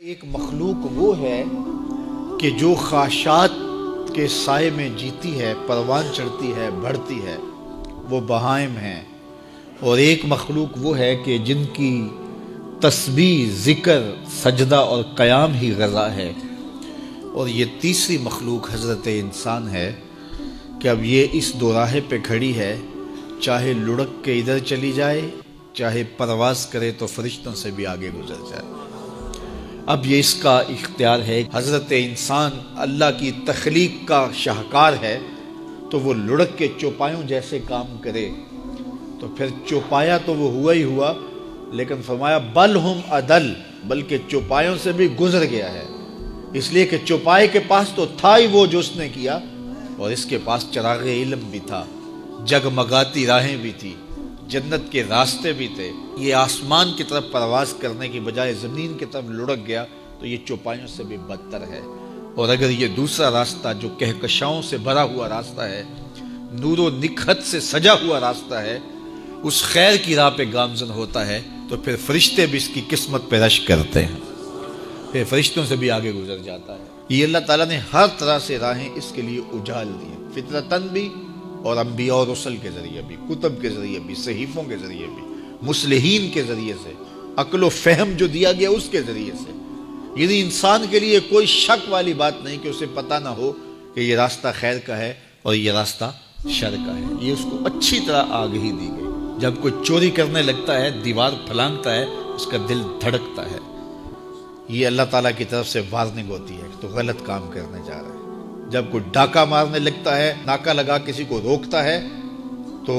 ایک مخلوق وہ ہے کہ جو خواہشات کے سائے میں جیتی ہے، پروان چڑھتی ہے، بڑھتی ہے، وہ بہائم ہیں۔ اور ایک مخلوق وہ ہے کہ جن کی تسبیح، ذکر، سجدہ اور قیام ہی غذا ہے۔ اور یہ تیسری مخلوق حضرت انسان ہے کہ اب یہ اس دوراہے پہ کھڑی ہے، چاہے لڑک کے ادھر چلی جائے، چاہے پرواز کرے تو فرشتوں سے بھی آگے گزر جائے۔ اب یہ اس کا اختیار ہے۔ حضرت انسان اللہ کی تخلیق کا شاہکار ہے، تو وہ لڑک کے چوپایوں جیسے کام کرے تو پھر چوپایا تو وہ ہوا ہی ہوا، لیکن فرمایا بل ہم عدل، بلکہ چوپایوں سے بھی گزر گیا ہے، اس لیے کہ چوپائے کے پاس تو تھا ہی وہ جو اس نے کیا، اور اس کے پاس چراغ علم بھی تھا، جگمگاتی راہیں بھی تھی، جنت کے راستے بھی تھے۔ یہ آسمان کی طرف پرواز کرنے کی بجائے زمین کی طرف لڑک گیا تو یہ چوپایوں سے بھی بدتر ہے۔ اور اگر یہ دوسرا راستہ جو کہکشاؤں سے بھرا ہوا راستہ ہے، نور و نکھت سے سجا ہوا راستہ ہے، اس خیر کی راہ پہ گامزن ہوتا ہے تو پھر فرشتے بھی اس کی قسمت پہ رشک کرتے ہیں، پھر فرشتوں سے بھی آگے گزر جاتا ہے۔ یہ اللہ تعالیٰ نے ہر طرح سے راہیں اس کے لیے اجال دی ہیں، فطرتاً بھی اور انبیاء اور رسل کے ذریعے بھی، کتب کے ذریعے بھی، صحیفوں کے ذریعے بھی، مصلحین کے ذریعے سے، عقل و فہم جو دیا گیا اس کے ذریعے سے۔ یعنی انسان کے لیے کوئی شک والی بات نہیں کہ اسے پتہ نہ ہو کہ یہ راستہ خیر کا ہے اور یہ راستہ شر کا ہے۔ یہ اس کو اچھی طرح آگہی دی گئی۔ جب کوئی چوری کرنے لگتا ہے، دیوار پھلانگتا ہے، اس کا دل دھڑکتا ہے، یہ اللہ تعالیٰ کی طرف سے وارننگ ہوتی ہے کہ تو غلط کام کرنے جا رہا ہے۔ جب کوئی ڈاکہ مارنے لگتا ہے، ناکہ لگا کسی کو روکتا ہے، تو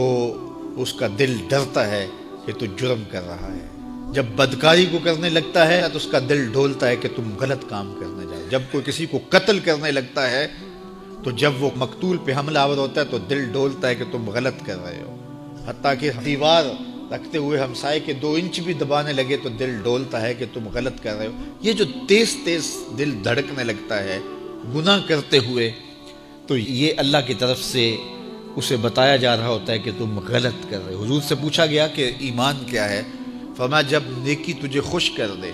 اس کا دل ڈرتا ہے کہ تو جرم کر رہا ہے۔ جب بدکاری کو کرنے لگتا ہے تو اس کا دل ڈولتا ہے کہ تم غلط کام کرنے جا رہے ہو۔ جب کوئی کسی کو قتل کرنے لگتا ہے تو جب وہ مقتول پہ حملہ آور ہوتا ہے تو دل ڈولتا ہے کہ تم غلط کر رہے ہو۔ حتیٰ کہ دیوار رکھتے ہوئے ہمسائے کے 2 انچ بھی دبانے لگے تو دل ڈولتا ہے کہ تم غلط کر رہے ہو۔ یہ جو تیز تیز دل دھڑکنے لگتا ہے گناہ کرتے ہوئے، تو یہ اللہ کی طرف سے اسے بتایا جا رہا ہوتا ہے کہ تم غلط کر رہے ہو۔ حضور سے پوچھا گیا کہ ایمان کیا ہے؟ فرمایا جب نیکی تجھے خوش کر دے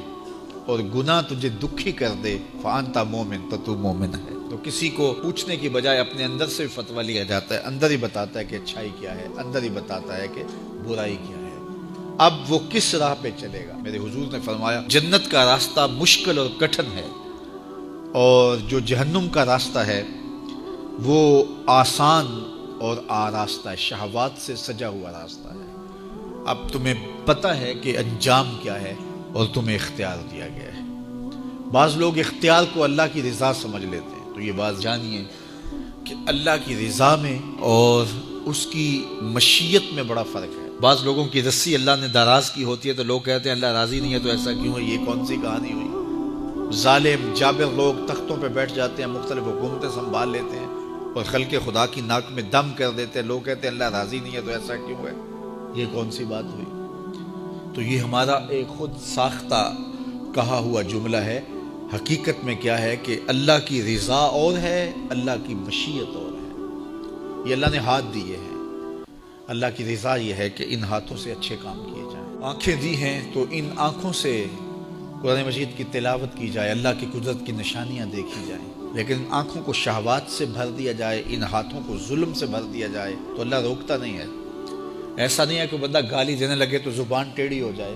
اور گناہ تجھے دکھی کر دے، فانت مومن، تو تو مومن ہے۔ تو کسی کو پوچھنے کی بجائے اپنے اندر سے فتویٰ لیا جاتا ہے، اندر ہی بتاتا ہے کہ اچھائی کیا ہے، اندر ہی بتاتا ہے کہ برائی کیا ہے۔ اب وہ کس راہ پہ چلے گا؟ میرے حضور نے فرمایا جنت کا راستہ مشکل اور کٹھن ہے، اور جو جہنم کا راستہ ہے وہ آسان اور آراستہ ہے، شہوات سے سجا ہوا راستہ ہے۔ اب تمہیں پتہ ہے کہ انجام کیا ہے اور تمہیں اختیار دیا گیا ہے۔ بعض لوگ اختیار کو اللہ کی رضا سمجھ لیتے ہیں، تو یہ بات جانیے کہ اللہ کی رضا میں اور اس کی مشیت میں بڑا فرق ہے۔ بعض لوگوں کی رسی اللہ نے دراز کی ہوتی ہے تو لوگ کہتے ہیں اللہ راضی نہیں ہے تو ایسا کیوں ہے؟ یہ کون سی کہانی ہوئی؟ ظالم جابر لوگ تختوں پہ بیٹھ جاتے ہیں، مختلف حکومتیں سنبھال لیتے ہیں اور خلق خدا کی ناک میں دم کر دیتے ہیں، لوگ کہتے ہیں اللہ راضی نہیں ہے تو ایسا کیوں ہے؟ یہ کون سی بات ہوئی؟ تو یہ ہمارا ایک خود ساختہ کہا ہوا جملہ ہے۔ حقیقت میں کیا ہے کہ اللہ کی رضا اور ہے، اللہ کی مشیت اور ہے۔ یہ اللہ نے ہاتھ دیے ہیں، اللہ کی رضا یہ ہے کہ ان ہاتھوں سے اچھے کام کیے جائیں۔ آنکھیں دی ہیں تو ان آنکھوں سے قرآن مجید کی تلاوت کی جائے، اللہ کی قدرت کی نشانیاں دیکھی جائیں، لیکن آنکھوں کو شہوات سے بھر دیا جائے، ان ہاتھوں کو ظلم سے بھر دیا جائے تو اللہ روکتا نہیں ہے۔ ایسا نہیں ہے کہ بندہ گالی دینے لگے تو زبان ٹیڑھی ہو جائے،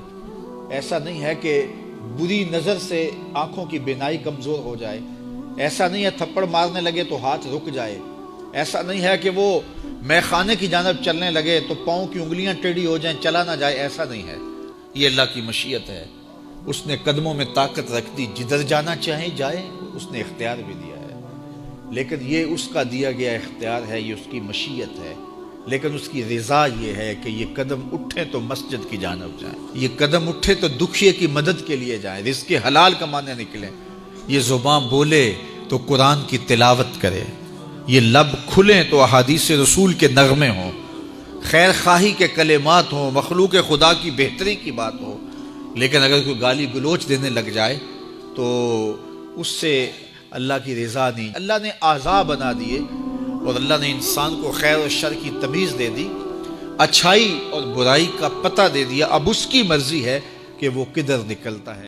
ایسا نہیں ہے کہ بری نظر سے آنکھوں کی بینائی کمزور ہو جائے، ایسا نہیں ہے تھپڑ مارنے لگے تو ہاتھ رک جائے، ایسا نہیں ہے کہ وہ مے خانے کی جانب چلنے لگے تو پاؤں کی انگلیاں ٹیڑھی ہو جائیں، چلا نہ جائے، ایسا نہیں ہے۔ یہ اللہ کی مشیت ہے۔ اس نے قدموں میں طاقت رکھ دی، جدھر جانا چاہیں جائے، اس نے اختیار بھی دیا ہے، لیکن یہ اس کا دیا گیا اختیار ہے، یہ اس کی مشیت ہے، لیکن اس کی رضا یہ ہے کہ یہ قدم اٹھے تو مسجد کی جانب جائیں، یہ قدم اٹھے تو دکھیے کی مدد کے لیے جائیں، رزق حلال کمانے نکلیں، یہ زبان بولے تو قرآن کی تلاوت کرے، یہ لب کھلیں تو احادیث رسول کے نغمے ہوں، خیر خواہی کے کلمات ہوں، مخلوق خدا کی بہتری کی بات ہو۔ لیکن اگر کوئی گالی گلوچ دینے لگ جائے تو اس سے اللہ کی رضا نہیں۔ اللہ نے اعضاء بنا دیے اور اللہ نے انسان کو خیر و شر کی تمیز دے دی، اچھائی اور برائی کا پتہ دے دیا، اب اس کی مرضی ہے کہ وہ کدھر نکلتا ہے۔